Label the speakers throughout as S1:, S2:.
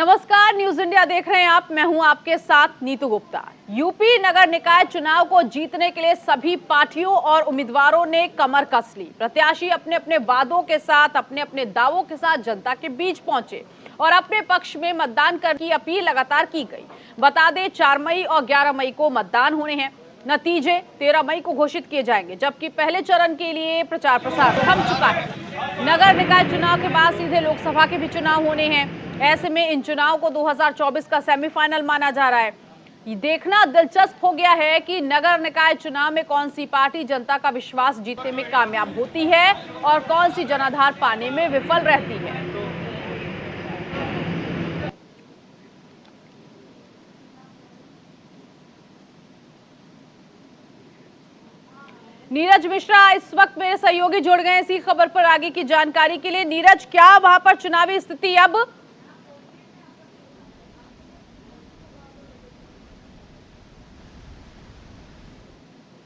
S1: नमस्कार, news India देख रहे हैं आप। मैं हूं आपके साथ नीतू गुप्ता। यूपी नगर निकाय चुनाव को जीतने के लिए सभी पार्टियों और उम्मीदवारों ने कमर कस ली। प्रत्याशी अपने अपने वादों के साथ, अपने अपने दावों के साथ जनता के बीच पहुंचे और अपने पक्ष में मतदान करने की अपील लगातार की गई। बता दें, 4 मई और 11 मई को मतदान होने हैं। नतीजे 13 मई को घोषित किए जाएंगे, जबकि पहले चरण के लिए प्रचार प्रसार थम चुका है। नगर निकाय चुनाव के बाद सीधे लोकसभा के भी चुनाव होने हैं। ऐसे में इन चुनाव को 2024 का सेमीफाइनल माना जा रहा है। ये देखना दिलचस्प हो गया है कि नगर निकाय चुनाव में कौन सी पार्टी जनता का विश्वास जीतने में कामयाब होती है और कौन सी जनाधार पाने में विफल रहती है। नीरज मिश्रा इस वक्त मेरे सहयोगी जुड़ गए इसी खबर पर आगे की जानकारी के लिए। नीरज, क्या वहां पर चुनावी स्थिति अब?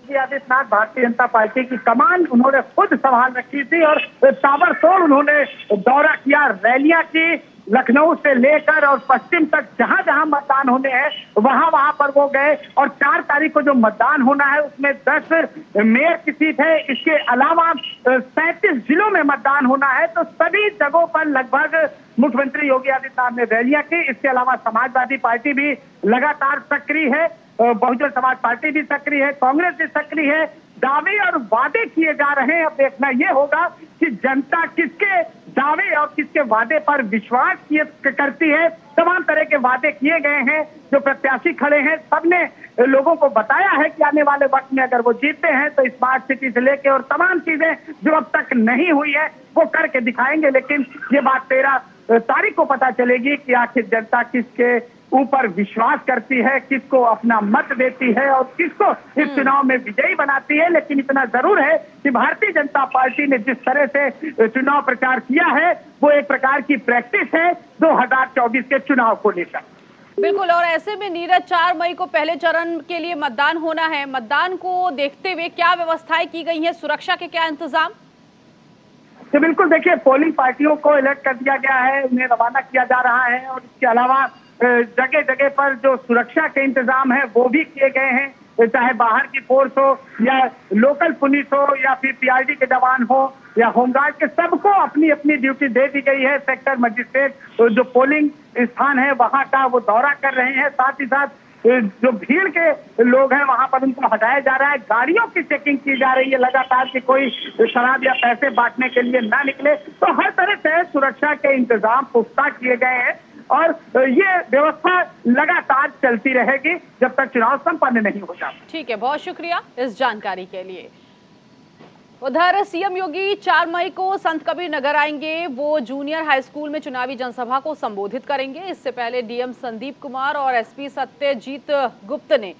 S2: आदित्यनाथ भारतीय जनता पार्टी की कमान उन्होंने खुद संभाल रखी थी और ताबड़तोड़ उन्होंने दौरा किया, रैलियां की, लखनऊ से लेकर और पश्चिम तक जहां जहां मतदान होने हैं वहां पर वो गए। और 4 तारीख को जो मतदान होना है उसमें 10 मेयर की सीट है। इसके अलावा 37 जिलों में मतदान होना है। तो सभी जगहों पर लगभग मुख्यमंत्री योगी आदित्यनाथ ने रैलियां की। इसके अलावा समाजवादी पार्टी भी लगातार सक्रिय है, बहुजन समाज पार्टी भी सक्रिय है, कांग्रेस भी सक्रिय है। दावे और वादे किए जा रहे हैं। अब देखना यह होगा कि जनता किसके दावे और किसके वादे पर विश्वास करती है। तमाम तरह के वादे किए गए हैं। जो प्रत्याशी खड़े हैं सबने लोगों को बताया है कि आने वाले वक्त में अगर वो जीतते हैं तो स्मार्ट सिटी से लेके और तमाम चीजें जो अब तक नहीं हुई है वो करके दिखाएंगे। लेकिन ये बात 13 तारीख को पता चलेगी कि आखिर जनता किसके ऊपर विश्वास करती है, किसको अपना मत देती है और किसको इस चुनाव में विजयी बनाती है। लेकिन इतना जरूर है कि भारतीय जनता पार्टी ने जिस तरह से चुनाव प्रचार किया है वो एक प्रकार की प्रैक्टिस है 2024 के चुनाव को लेकर।
S1: बिल्कुल। और ऐसे में नीरज, 4 मई को पहले चरण के लिए मतदान होना है। मतदान को देखते हुए क्या व्यवस्थाएं की गई है, सुरक्षा के क्या इंतजाम?
S2: तो बिल्कुल देखिए, पोलिंग पार्टियों को अलर्ट कर दिया गया है, उन्हें रवाना किया जा रहा है और इसके अलावा जगह जगह पर जो सुरक्षा के इंतजाम है वो भी किए गए हैं। चाहे बाहर की फोर्स हो या लोकल पुलिस हो या फिर पीआरडी के जवान हो या होमगार्ड के, सबको अपनी अपनी ड्यूटी दे दी गई है। सेक्टर मजिस्ट्रेट जो पोलिंग स्थान है वहां का वो दौरा कर रहे हैं। साथ ही साथ जो भीड़ के लोग हैं वहां पर उनको हटाया जा रहा है। गाड़ियों की चेकिंग की जा रही है लगातार कि कोई शराब या पैसे बांटने के लिए ना निकले। तो हर तरह से सुरक्षा के इंतजाम पुख्ता किए गए हैं और ये व्यवस्था लगातार चलती रहेगी जब तक चुनाव संपन्न नहीं हो जाता।
S1: ठीक है, बहुत शुक्रिया इस जानकारी के लिए। उधर सीएम योगी 4 मई को संत कबीर नगर आएंगे। वो जूनियर हाई स्कूल में चुनावी जनसभा को संबोधित करेंगे। इससे पहले डीएम संदीप कुमार और एसपी सत्यजीत गुप्त ने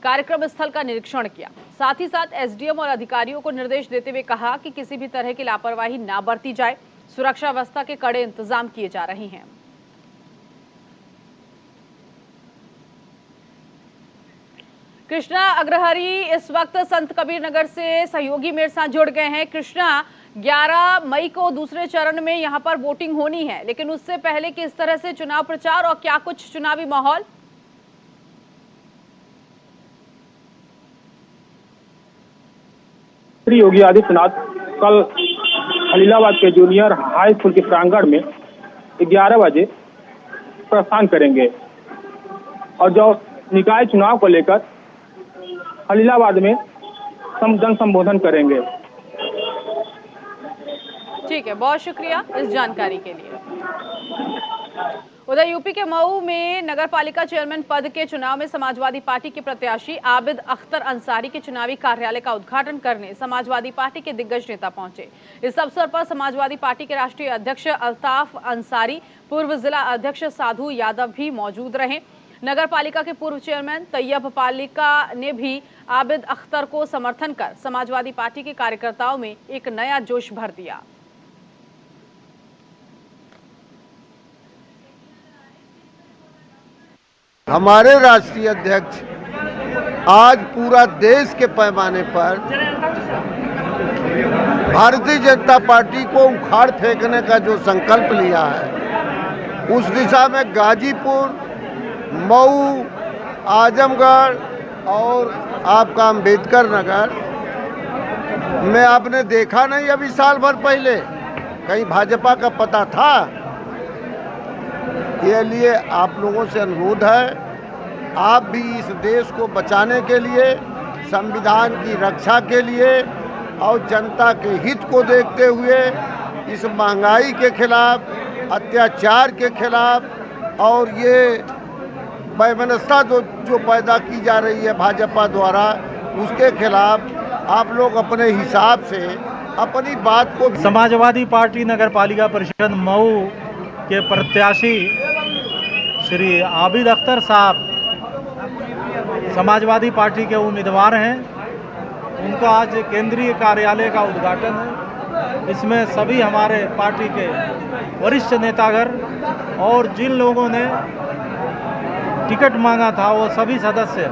S1: कार्यक्रम स्थल का निरीक्षण किया। साथ ही साथ एसडीएम और अधिकारियों को निर्देश देते हुए कहा कि किसी भी तरह की लापरवाही ना बरती जाए। सुरक्षा व्यवस्था के कड़े इंतजाम किए जा रहे हैं। कृष्णा अग्रहरी इस वक्त संत कबीर नगर से सहयोगी मेरे साथ जुड़ गए हैं। कृष्णा, 11 मई को दूसरे चरण में यहां पर वोटिंग होनी है, लेकिन उससे पहले किस तरह से चुनाव प्रचार और क्या कुछ चुनावी माहौल?
S3: श्री योगी आदित्यनाथ कल खलीलाबाद के जूनियर हाई स्कूल के प्रांगण में 11 बजे प्रस्थान करेंगे और जो निकाय चुनाव को लेकर खलीलाबाद में जन संबोधन करेंगे।
S1: ठीक है, बहुत शुक्रिया इस जानकारी के लिए। उधर यूपी के मऊ में नगर पालिका चेयरमैन पद के चुनाव में समाजवादी पार्टी के प्रत्याशी आबिद अख्तर अंसारी के चुनावी कार्यालय का उद्घाटन करने समाजवादी पार्टी के दिग्गज नेता पहुंचे। इस अवसर पर समाजवादी पार्टी के राष्ट्रीय अध्यक्ष अल्ताफ अंसारी, पूर्व जिला अध्यक्ष साधु यादव भी मौजूद रहे। नगर पालिका के पूर्व चेयरमैन तैयब पालिका ने भी आबिद अख्तर को समर्थन कर समाजवादी पार्टी के कार्यकर्ताओं में एक नया जोश भर दिया।
S4: हमारे राष्ट्रीय अध्यक्ष आज पूरा देश के पैमाने पर भारतीय जनता पार्टी को उखाड़ फेंकने का जो संकल्प लिया है उस दिशा में गाजीपुर, मऊ, आजमगढ़ और आपका अंबेडकर नगर में आपने देखा नहीं अभी साल भर पहले कहीं भाजपा का पता था। ये लिए आप लोगों से अनुरोध है, आप भी इस देश को बचाने के लिए, संविधान की रक्षा के लिए और जनता के हित को देखते हुए इस महंगाई के खिलाफ, अत्याचार के खिलाफ और ये वैमनस्यता जो पैदा की जा रही है भाजपा द्वारा, उसके खिलाफ आप लोग अपने हिसाब से अपनी बात को।
S5: समाजवादी पार्टी नगर पालिका परिषद मऊ के प्रत्याशी श्री आबिद अख्तर साहब समाजवादी पार्टी के उम्मीदवार हैं। उनका आज केंद्रीय कार्यालय का उद्घाटन है। इसमें सभी हमारे पार्टी के वरिष्ठ नेतागण और जिन लोगों ने टिकट मांगा था वो सभी सदस्य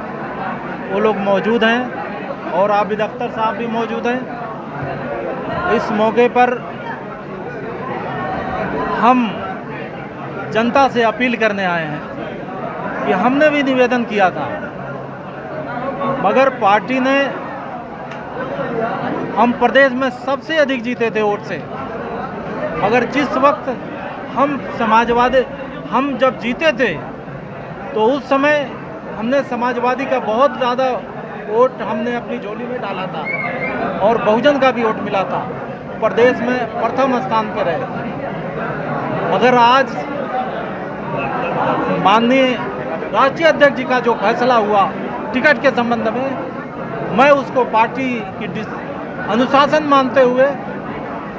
S5: वो लोग मौजूद हैं और आबिद अख्तर साहब भी मौजूद हैं। इस मौके पर हम जनता से अपील करने आए हैं कि हमने भी निवेदन किया था, मगर पार्टी ने, हम प्रदेश में सबसे अधिक जीते थे वोट से, मगर जिस वक्त हम जब जीते थे तो उस समय हमने समाजवादी का बहुत ज़्यादा वोट हमने अपनी झोली में डाला था और बहुजन का भी वोट मिला था, प्रदेश में प्रथम स्थान पर रहे। मगर आज माननीय राष्ट्रीय अध्यक्ष जी का जो फैसला हुआ टिकट के संबंध में, मैं उसको पार्टी की अनुशासन मानते हुए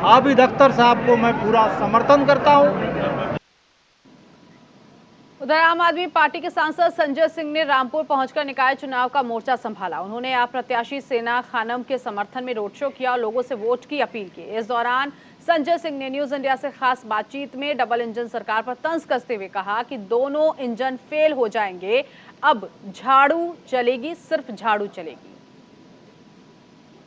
S5: आबिद अख्तर साहब को मैं पूरा समर्थन करता हूं।
S1: उधर आम आदमी पार्टी के सांसद संजय सिंह ने रामपुर पहुंचकर निकाय चुनाव का मोर्चा संभाला। उन्होंने आप प्रत्याशी सेना खानम के समर्थन में रोड शो किया और लोगों से वोट की अपील की। इस दौरान संजय सिंह ने न्यूज इंडिया से खास बातचीत में डबल इंजन सरकार पर तंज कसते हुए कहा कि दोनों इंजन फेल हो जाएंगे, अब झाड़ू चलेगी, सिर्फ झाड़ू चलेगी।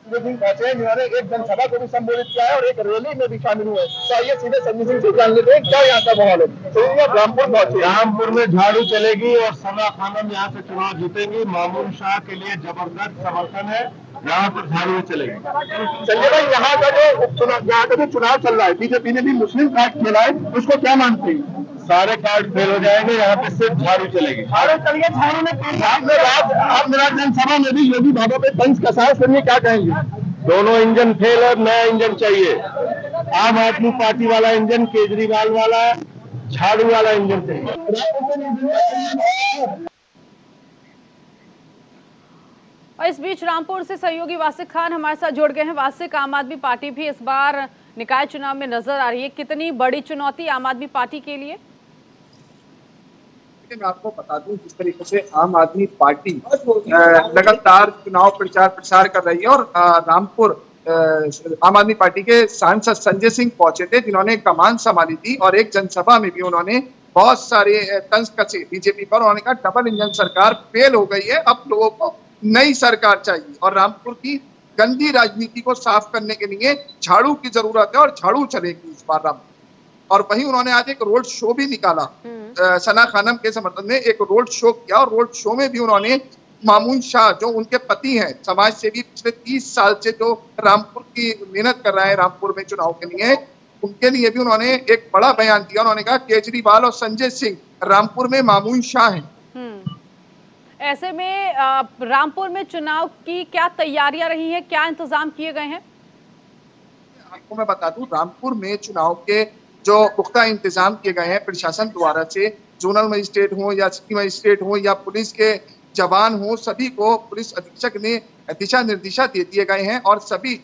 S2: जिन्होंने एक जनसभा को भी संबोधित किया है और एक रैली में भी शामिल हुए, तो आइए सीधे संजय सिंह से जान लेते हैं क्या यहाँ का माहौल है। तो रामपुर पहुंचे, रामपुर में झाड़ू चलेगी और सना खानम यहाँ से चुनाव जीतेंगी। मामून शाह के लिए जबरदस्त समर्थन है, यहाँ पर झाड़ू चलेगी। संजय भाई, यहाँ का जो उपचुनाव, यहाँ का जो चुनाव चल रहा है, बीजेपी ने भी मुस्लिम कार्ड खेला है, उसको क्या मानते हैं? सारे कार्ड फेल हो जाएंगे, यहाँ पे सिर्फ झाड़ू चलेगी। झाड़ू चलिए, झाड़ू में आप मेरा जनसभा में भी योगी बाबा पे तंज कसा है, सुनिए क्या कहेंगे। दोनों इंजन फेल है, नया इंजन चाहिए। आम आदमी पार्टी वाला इंजन, केजरीवाल वाला, झाड़ू वाला इंजन चाहिए।
S1: और इस बीच रामपुर से सहयोगी वासिक खान हमारे साथ जुड़ गए हैं। वासिक, आम आदमी पार्टी भी इस बार निकाय चुनाव में नजर आ रही है, कितनी बड़ी चुनौती आम आदमी पार्टी के लिए?
S6: मैं आपको बता दूं जिस तरीके से आम आदमी पार्टी लगातार चुनाव प्रचार प्रसार कर रही है और रामपुर आम आदमी पार्टी के सांसद संजय सिंह पहुंचे थे, जिन्होंने कमान संभाली थी और एक जनसभा में भी उन्होंने बहुत सारे तंज कसे बीजेपी पर। उन्होंने कहा डबल इंजन सरकार फेल हो गई है, अब लोगों को नई सरकार चाहिए और रामपुर की गंदी राजनीति को साफ करने के लिए झाड़ू की जरूरत है और झाड़ू चलेगी इस बार रामपुर। और वहीं उन्होंने आज एक रोड शो भी निकाला, सना खानम के समर्थन में एक रोड शो किया और रोड शो में भी उन्होंने मामून शाह जो उनके पति हैं, समाज सेवी पिछले 30 साल से जो रामपुर की मेहनत कर रहे हैं रामपुर में चुनाव के लिए, उनके लिए भी उन्होंने एक बड़ा बयान दिया। उन्होंने कहा केजरीवाल और संजय सिंह रामपुर में मामून शाह हैं।
S1: ऐसे में रामपुर में चुनाव की क्या तैयारियां रही हैं, क्या इंतजाम किए गए हैं?
S6: आपको मैं बता दूं, रामपुर में चुनाव के जो पुख्ता इंतजाम किए गए हैं प्रशासन द्वारा से, जोनल मजिस्ट्रेट हो या सिटी मजिस्ट्रेट हो या पुलिस के जवान हो, सभी को पुलिस अधीक्षक ने दिशा निर्देश दे दिए गए हैं और सभी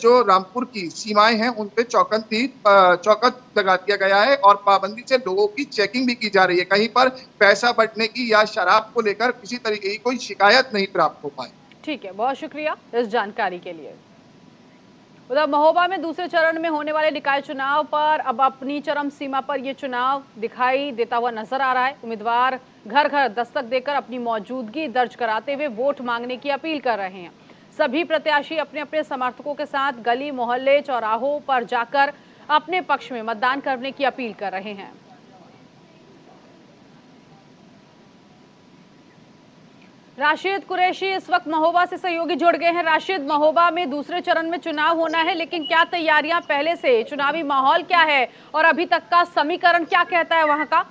S6: जो रामपुर की सीमाएं हैं उन पे चौकस लगा दिया गया है और पाबंदी से लोगों की चेकिंग भी की जा रही है। कहीं पर पैसा बंटने की या शराब को लेकर किसी तरीके की कोई शिकायत नहीं प्राप्त हो पाई।
S1: ठीक है, बहुत शुक्रिया इस जानकारी के लिए। उधर महोबा में दूसरे चरण में होने वाले निकाय चुनाव पर अब अपनी चरम सीमा पर यह चुनाव दिखाई देता हुआ नजर आ रहा है। उम्मीदवार घर घर दस्तक देकर अपनी मौजूदगी दर्ज कराते हुए वोट मांगने की अपील कर रहे हैं। सभी प्रत्याशी अपने अपने समर्थकों के साथ गली मोहल्ले चौराहों पर जाकर अपने पक्ष में मतदान करने की अपील कर रहे हैं। राशिद कुरैशी इस वक्त महोबा से सहयोगी जुड़ गए हैं। राशिद, महोबा में दूसरे चरण में चुनाव होना है, लेकिन क्या तैयारियां पहले से, चुनावी माहौल क्या है और अभी तक का समीकरण क्या कहता है वहां का?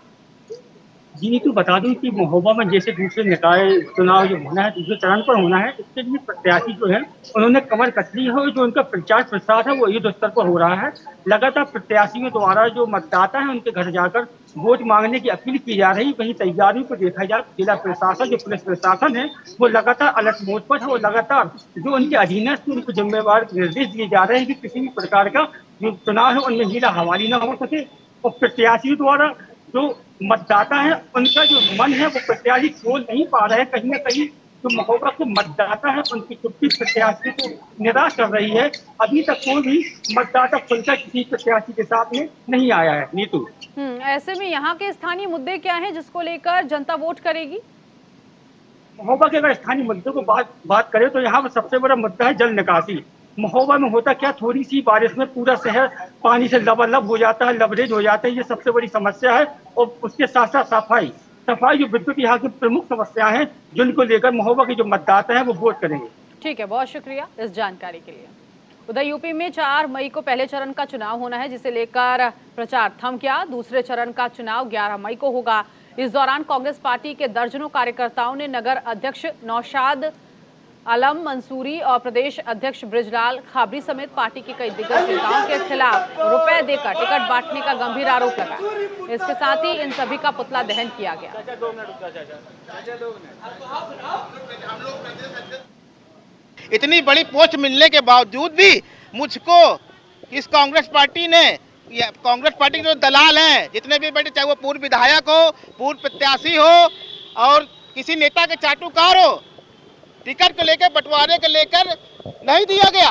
S7: जी तो बता दूं कि महोबा में जैसे दूसरे निकाय चुनाव जो होना है, दूसरे चरण पर होना है, इसके लिए प्रत्याशी जो है उन्होंने कमर कस ली है और जो उनका प्रचार प्रसार है वो युद्ध स्तर पर हो रहा है। लगातार प्रत्याशियों द्वारा जो मतदाता है उनके घर जाकर वोट मांगने की अपील की जा रही। वहीं तैयारियों को देखा जाए, जिला प्रशासन जो पुलिस प्रशासन है वो लगातार अलर्ट मोड पर है और लगातार जो उनके अधीनस्थ उनको जिम्मेवार निर्देश दिए जा रहे हैं कि किसी भी प्रकार का जो चुनाव है उनमें हीरा हवाली न हो सके। और प्रत्याशियों द्वारा जो मतदाता है उनका जो मन है वो प्रत्याशी खोल नहीं पा रहे हैं। कहीं ना कहीं जो महोबा के मतदाता है उनकी चुप्पी प्रत्याशी को निराश कर रही है। अभी तक कोई भी मतदाता खुलकर किसी प्रत्याशी के साथ में नहीं आया है। नीतू,
S1: ऐसे में यहाँ के स्थानीय मुद्दे क्या हैं जिसको लेकर जनता वोट करेगी?
S7: महोबा के अगर स्थानीय मुद्दों को बात करें तो यहाँ पर सबसे बड़ा मुद्दा है जल निकासी। महोबा में होता क्या, थोड़ी सी बारिश में पूरा शहर पानी से लबालब हो जाता है, लबरेज हो जाता है। ये सबसे बड़ी समस्या है। और उसके साथ साथ सफाई जो विद्युत यहाँ की प्रमुख समस्या है, जिनको लेकर महोबा के जो मतदाता है वो वोट करेंगे।
S1: ठीक है, बहुत शुक्रिया इस जानकारी के लिए। उधर यूपी में 4 मई को पहले चरण का चुनाव होना है, जिसे लेकर प्रचार थम गया। दूसरे चरण का चुनाव 11 मई को होगा। इस दौरान कांग्रेस पार्टी के दर्जनों कार्यकर्ताओं ने नगर अध्यक्ष नौशाद आलम मंसूरी और प्रदेश अध्यक्ष बृजलाल खाबरी समेत पार्टी के कई दिग्गज नेताओं के खिलाफ रुपए देकर टिकट बांटने का गंभीर आरोप लगाया। इसके साथ ही इन सभी का पुतला दहन किया गया।
S8: इतनी बड़ी पोस्ट मिलने के बावजूद भी मुझको इस कांग्रेस पार्टी ने, कांग्रेस पार्टी के जो दलाल हैं जितने भी बड़े, चाहे वो पूर्व विधायक हो, पूर्व प्रत्याशी हो और किसी नेता के चाटुकार हो, टिकट को लेकर, बंटवारे को लेकर नहीं दिया गया।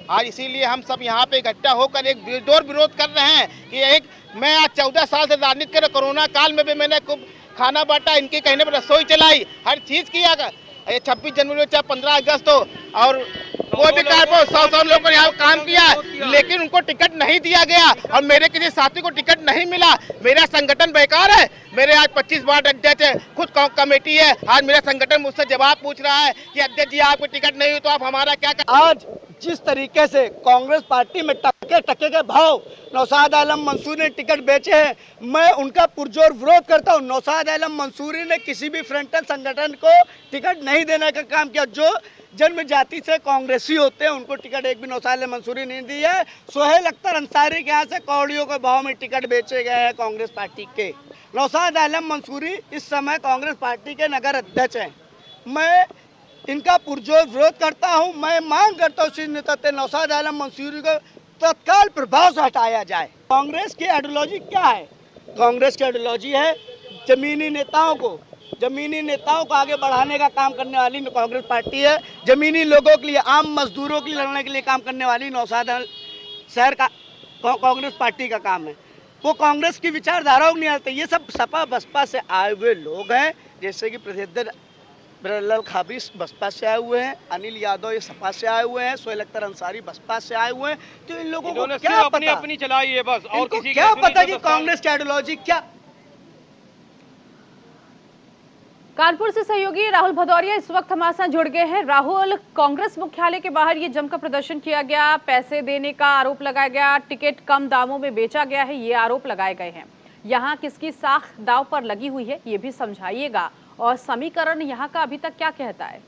S8: आज इसीलिए हम सब यहाँ पे इकट्ठा होकर एक जोर विरोध कर रहे हैं कि मैं आज 14 साल से राजनीति कर, कोरोना काल में भी मैंने खूब खाना बांटा, इनके कहने पर रसोई चलाई, हर चीज किया। 26 जनवरी चाहे 15 अगस्त हो और कोई भी कार्य पर 100 लोगों ने यहाँ काम किया, लेकिन उनको टिकट नहीं दिया गया और मेरे किसी साथी को टिकट नहीं मिला। मेरा संगठन बेकार है। मेरे आज 25 वार्ड अध्यक्ष है, खुद कमेटी है। आज मेरा संगठन मुझसे जवाब पूछ रहा है कि अध्यक्ष जी आपको टिकट नहीं हुई तो आप हमारा क्या कर।
S9: आज जिस तरीके से कांग्रेस पार्टी में टके के भाव नौशाद आलम मंसूरी ने टिकट बेचे हैं, मैं उनका पुरजोर विरोध करता हूं। नौशाद आलम मंसूरी ने किसी भी फ्रंटल संगठन को टिकट नहीं देने का काम किया। जो जन्म जाति से कांग्रेसी होते हैं उनको टिकट एक भी नौशाद आलम मंसूरी नहीं दी है। सोहेल अख्तर अंसारी के यहाँ से कौड़ियों के भाव में टिकट बेचे गए हैं कांग्रेस पार्टी के। नौशाद आलम मंसूरी इस समय कांग्रेस पार्टी के नगर अध्यक्ष हैं। मैं इनका पुरजोर विरोध करता हूं। मैं मांग करता हूं शीर्ष नेता नौशाद आलम मंसूरी को तत्काल प्रभाव से हटाया जाए। कांग्रेस की आइडियोलॉजी क्या है? कांग्रेस की आइडियोलॉजी है जमीनी नेताओं को आगे बढ़ाने का काम करने वाली कांग्रेस पार्टी है। जमीनी लोगों के लिए, आम मजदूरों के लिए लड़ने के लिए काम करने वाली नौशाद शहर का कांग्रेस पार्टी का काम है। वो कांग्रेस की विचारधाराओं नहीं आते। ये सब सपा बसपा से आए हुए लोग हैं, जैसे कि प्रसिद्ध बृजलाल खाबरी बसपा से आए हुए हैं, अनिल यादव ये सपा से आए हुए हैं, सोहेल अख्तर अंसारी बसपा से आए हुए हैं। तो इन लोगों को क्या अपनी चलाई है बस, और किसी क्या पता कि कांग्रेस की आइडियोलॉजी क्या।
S1: कानपुर से सहयोगी राहुल भदौरिया इस वक्त हमारे साथ जुड़ गए हैं। राहुल, कांग्रेस मुख्यालय के बाहर ये जमकर प्रदर्शन किया गया, पैसे देने का आरोप लगाया गया, टिकट कम दामों में बेचा गया है, ये आरोप लगाए गए हैं। यहाँ किसकी साख दांव पर लगी हुई है ये भी समझाइएगा, और समीकरण यहाँ का अभी तक क्या कहता है?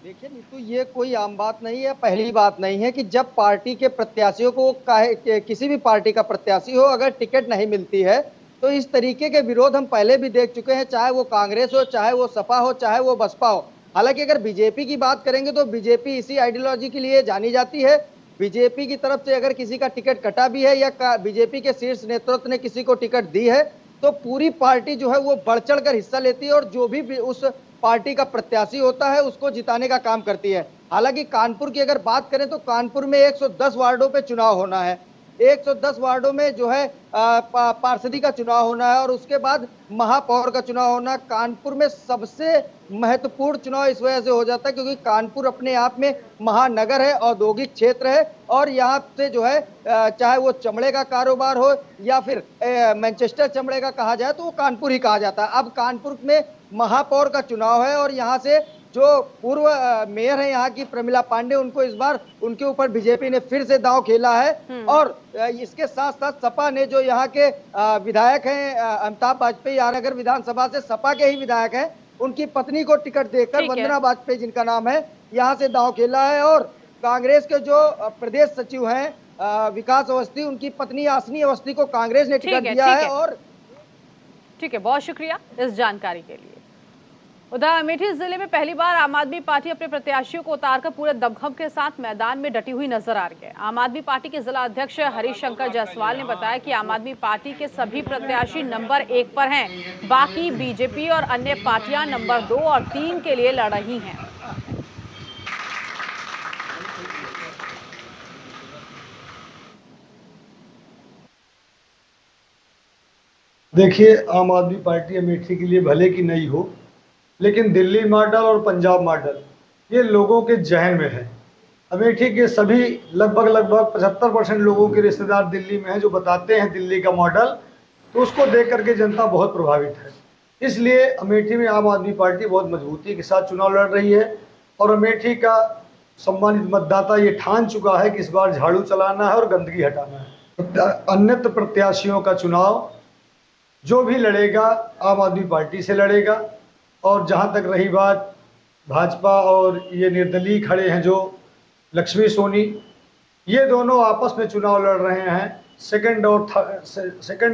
S10: देखिए नीतू, ये कोई आम बात नहीं है, पहली बात नहीं है कि जब पार्टी के प्रत्याशियों को किसी भी पार्टी का प्रत्याशी हो अगर टिकट नहीं मिलती है तो इस तरीके के विरोध हम पहले भी देख चुके हैं, चाहे वो कांग्रेस हो, चाहे वो सपा हो, चाहे वो बसपा हो। हालांकि अगर बीजेपी की बात करेंगे तो बीजेपी इसी आइडियोलॉजी के लिए जानी जाती है। बीजेपी की तरफ से अगर किसी का टिकट कटा भी है या बीजेपी के शीर्ष नेतृत्व ने किसी को टिकट दी है तो पूरी पार्टी जो है वो बढ़ चढ़ कर हिस्सा लेती है और जो भी उस पार्टी का प्रत्याशी होता है उसको जिताने का काम करती है। हालांकि कानपुर की अगर बात करें तो कानपुर में 110 वार्डों पे चुनाव होना है। 110 वार्डों में जो है पार्षदी का चुनाव होना है और उसके बाद महापौर का चुनाव होना। कानपुर में सबसे महत्वपूर्ण चुनाव इस वजह से हो जाता है क्योंकि कानपुर अपने आप में महानगर है, औद्योगिक क्षेत्र है और यहाँ से जो है चाहे वो चमड़े का कारोबार हो या फिर मैनचेस्टर चमड़े का कहा जाए तो वो कानपुर ही कहा जाता है। अब कानपुर में महापौर का चुनाव है और यहाँ से जो पूर्व मेयर है यहाँ की प्रमिला पांडे, उनको इस बार उनके ऊपर बीजेपी ने फिर से दांव खेला है। और इसके साथ साथ सपा ने जो यहाँ के विधायक हैं अमिताभ वाजपेयी आरानगर विधानसभा से सपा के ही विधायक हैं, उनकी पत्नी को टिकट देकर वंदना वाजपेयी जिनका नाम है, यहाँ से दांव खेला है। और कांग्रेस के जो प्रदेश सचिव हैं विकास अवस्थी, उनकी पत्नी आसनी अवस्थी को कांग्रेस ने टिकट दिया है। और
S1: ठीक है, बहुत शुक्रिया इस जानकारी के लिए। उधर अमेठी जिले में पहली बार आम आदमी पार्टी अपने प्रत्याशियों को उतारकर पूरे दमखम के साथ मैदान में डटी हुई नजर आ रही है। आम आदमी पार्टी के जिला अध्यक्ष हरीश शंकर जायसवाल ने बताया कि आम आदमी पार्टी के सभी प्रत्याशी नंबर 1 पर हैं, बाकी बीजेपी और अन्य पार्टियां नंबर 2 और 3 के लिए लड़ रही हैं।
S11: देखिए, आम आदमी पार्टी अमेठी के लिए भले की नहीं हो, लेकिन दिल्ली मॉडल और पंजाब मॉडल ये लोगों के जहन में है। अमेठी के सभी लगभग 75% लोगों के रिश्तेदार दिल्ली में हैं जो बताते हैं दिल्ली का मॉडल, तो उसको देख करके जनता बहुत प्रभावित है। इसलिए अमेठी में आम आदमी पार्टी बहुत मजबूती के साथ चुनाव लड़ रही है और अमेठी का सम्मानित मतदाता ये ठान चुका है कि इस बार झाड़ू चलाना है और गंदगी हटाना है। अन्यत्र प्रत्याशियों का चुनाव जो भी लड़ेगा आम आदमी पार्टी से लड़ेगा। और जहाँ तक रही बात भाजपा और ये निर्दलीय खड़े हैं जो लक्ष्मी सोनी, ये दोनों आपस में चुनाव लड़ रहे हैं सेकंड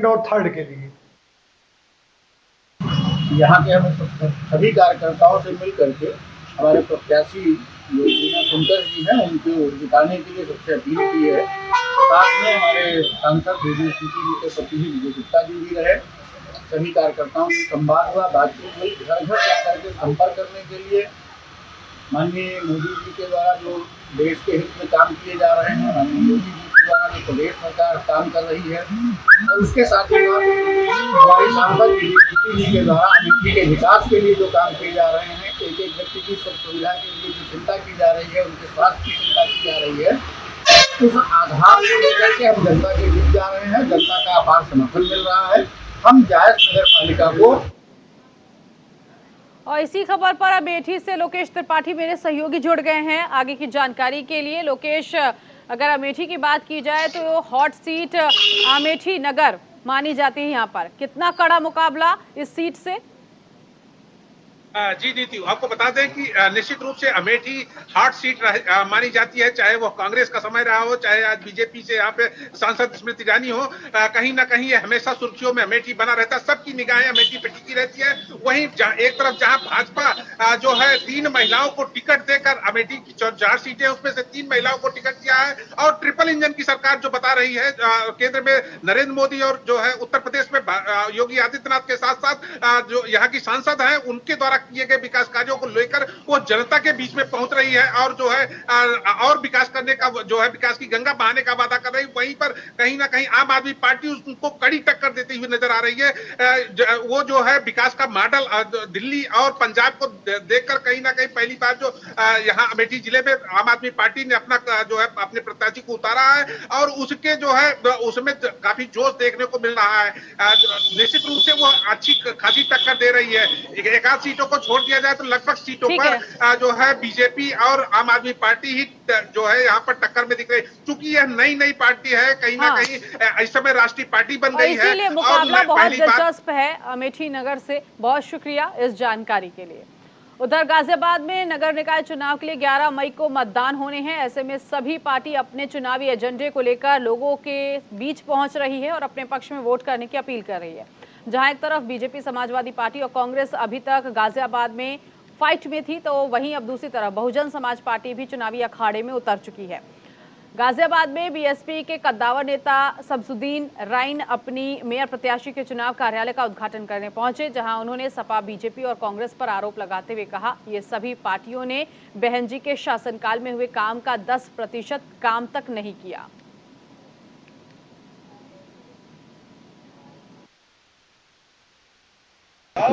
S11: और थर्ड के लिए।
S12: यहाँ के हम सभी कार्यकर्ताओं से मिल करके हमारे प्रत्याशी जो वीणा सुंदर जी हैं उनको जिताने के लिए सबसे अपील की है। साथ में हमारे सांसद जी के प्रति विजय गुप्ता जी भी रहे। सभी कार्यकर्ताओं से संवाद हुआ, बातचीत हुई, घर घर जाकर के संपर्क करने के लिए माननीय मोदी जी के द्वारा जो देश के हित में काम किए जा रहे हैं, माननीय मोदी जी के द्वारा जो प्रदेश सरकार काम कर रही है और उसके साथ ही हमारे सांसद जी के द्वारा अमेठी के विकास के लिए जो काम किए जा रहे हैं, एक एक व्यक्ति की सुख सुविधा के लिए जो चिंता की जा रही है, उनके स्वास्थ्य की चिंता की जा रही है, उस आधार को लेकर के हम जनता के बीच जा रहे हैं। जनता का अपार समर्थन मिल रहा है। हम जायज नगर पालिका को।
S1: और इसी खबर पर अमेठी से लोकेश त्रिपाठी मेरे सहयोगी जुड़ गए हैं आगे की जानकारी के लिए। लोकेश, अगर अमेठी की बात की जाए तो हॉट सीट अमेठी नगर मानी जाती है, यहाँ पर कितना कड़ा मुकाबला इस सीट से?
S13: जी नीति, आपको बता दें कि निश्चित रूप से अमेठी हॉट सीट मानी जाती है, चाहे वो कांग्रेस का समय रहा हो, चाहे आज बीजेपी से यहाँ पे सांसद स्मृति ईरानी हो, कहीं ना कहीं ये हमेशा सुर्खियों में अमेठी बना रहता है। सबकी निगाहें अमेठी पे टिकी रहती है। वहीं एक तरफ जहां भाजपा जो है 3 महिलाओं को टिकट देकर अमेठी की 4 सीटें उसमें से 3 महिलाओं को टिकट दिया है और ट्रिपल इंजन की सरकार जो बता रही है केंद्र में नरेंद्र मोदी और जो है उत्तर प्रदेश में योगी आदित्यनाथ के साथ साथ जो यहाँ की सांसद है उनके द्वारा किए गए विकास कार्यों को लेकर वो जनता के बीच में पहुंच रही है और जो है और विकास करने का जो है विकास की गंगा बहाने का वादा कर रही। वहीं पर कहीं ना कहीं आम आदमी पार्टी उनको कड़ी टक्कर देती हुई नजर आ रही है। वो जो है विकास का मॉडल दिल्ली और पंजाब को देखकर कहीं ना कहीं पहली बार जो यहाँ अमेठी जिले में आम आदमी पार्टी ने अपना जो है अपने प्रत्याशी को उतारा है और उसके जो है उसमें काफी जोश देखने को मिल रहा है। निश्चित रूप से वो अच्छी खासी टक्कर दे रही है। एक आध सीटों को छोड़ दिया जाए तो लगभग सीटों पर जो है बीजेपी और आम आदमी पार्टी ही जो है यहाँ पर टक्कर में दिख रही है। चूंकि यह नई पार्टी है, कहीं ना कहीं इस समय राष्ट्रीय पार्टी बन गई है।
S1: इसीलिए मुकाबला बहुत दिलचस्प है अमेठी नगर से। बहुत शुक्रिया इस जानकारी के लिए। उधर गाजियाबाद में नगर निकाय चुनाव के लिए 11 मई को मतदान होने हैं। ऐसे में सभी पार्टी अपने चुनावी एजेंडे को लेकर लोगों के बीच पहुंच रही है और अपने पक्ष में वोट करने की अपील कर रही है। जहां एक तरफ बीजेपी, समाजवादी पार्टी और कांग्रेस अभी तक गाजियाबाद में फाइट में थी, तो वहीं अब दूसरी तरफ बहुजन समाज पार्टी भी चुनावी अखाड़े में उतर चुकी है। गाजियाबाद में बीएसपी के कद्दावर नेता शमसुद्दीन राइन अपनी मेयर प्रत्याशी के चुनाव कार्यालय का उद्घाटन करने पहुंचे, जहां उन्होंने सपा, बीजेपी और कांग्रेस पर आरोप लगाते हुए कहा, ये सभी पार्टियों ने बहन जी के शासनकाल में हुए काम का 10% काम तक नहीं किया।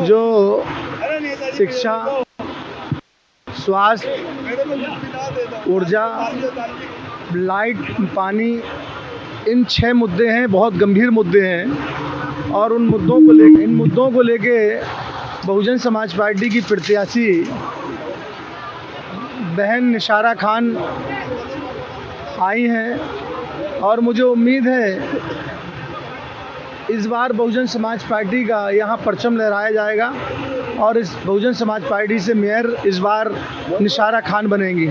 S11: जो शिक्षा, स्वास्थ्य, ऊर्जा, लाइट, पानी, इन 6 मुद्दे हैं, बहुत गंभीर मुद्दे हैं। और इन मुद्दों को लेके बहुजन समाज पार्टी की प्रत्याशी बहन निशारा खान आई हैं और मुझे उम्मीद है इस बार बहुजन समाज पार्टी का यहाँ परचम लहराया जाएगा और इस बहुजन समाज पार्टी से मेयर इस बार निशारा खान बनेंगी।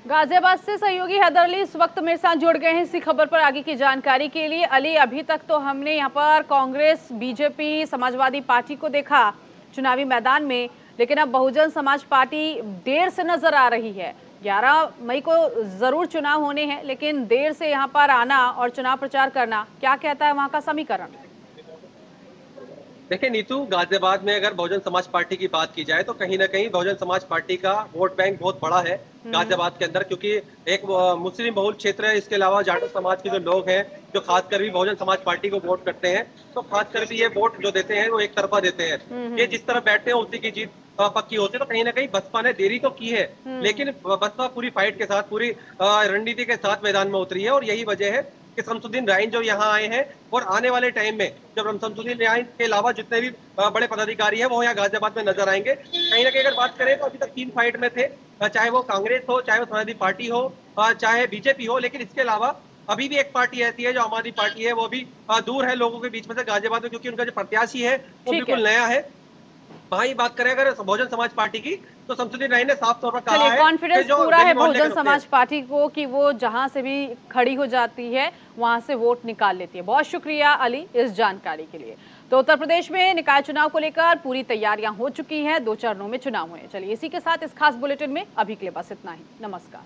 S1: गाजियाबाद से सहयोगी हैदर अली इस वक्त मेरे साथ जुड़ गए हैं इसी खबर पर आगे की जानकारी के लिए। अली, अभी तक तो हमने यहाँ पर कांग्रेस, बीजेपी, समाजवादी पार्टी को देखा चुनावी मैदान में, लेकिन अब बहुजन समाज पार्टी देर से नजर आ रही है। 11 मई को जरूर चुनाव होने हैं, लेकिन देर से यहाँ पर आना और चुनाव प्रचार करना, क्या कहता है वहाँ का समीकरण?
S14: देखिए नीतू, गाजियाबाद में अगर बहुजन समाज पार्टी की बात की जाए तो कहीं ना कहीं बहुजन समाज पार्टी का वोट बैंक बहुत बड़ा है गाजियाबाद के अंदर, क्योंकि एक मुस्लिम बहुल क्षेत्र है। इसके अलावा जाटो समाज के जो लोग हैं जो खासकर भी बहुजन समाज पार्टी को वोट करते हैं, तो खासकर भी ये वोट जो देते हैं वो एक तरफा देते हैं। ये जिस तरफ बैठते हैं उसी की जीत पक्की होती है। तो कहीं ना कहीं बसपा ने देरी तो की है, लेकिन बसपा पूरी फाइट के साथ, पूरी रणनीति के साथ मैदान में उतरी है। और यही वजह है कि शमसुद्दीन राइन जो यहाँ आए हैं और आने वाले टाइम में जब शमसुद्दीन राइन के अलावा जितने भी बड़े पदाधिकारी हैं वो यहाँ गाजियाबाद में नजर आएंगे। कहीं ना कहीं अगर बात करें तो अभी तक 3 फाइट में थे, चाहे वो कांग्रेस हो, चाहे वो समाजवादी पार्टी हो, चाहे बीजेपी हो, लेकिन इसके अलावा अभी भी एक पार्टी ऐसी है जो आम आदमी पार्टी है, वो भी दूर है लोगों के बीच में से गाजियाबाद में, क्योंकि उनका जो प्रत्याशी है वो बिल्कुल नया है। वहाँ ही बात करें अगर बहुजन समाज पार्टी की तो शमसुद्दीन राइन ने साफ तौर पर कहा है,
S1: कॉन्फिडेंस पूरा है बहुजन समाज पार्टी को कि वो जहां से भी खड़ी हो जाती है वहां से वोट निकाल लेती है। बहुत शुक्रिया अली इस जानकारी के लिए। तो उत्तर प्रदेश में निकाय चुनाव को लेकर पूरी तैयारियां हो चुकी हैं, 2 चरणों में चुनाव हुए। चलिए इसी के साथ इस खास बुलेटिन में अभी के लिए बस इतना ही। नमस्कार।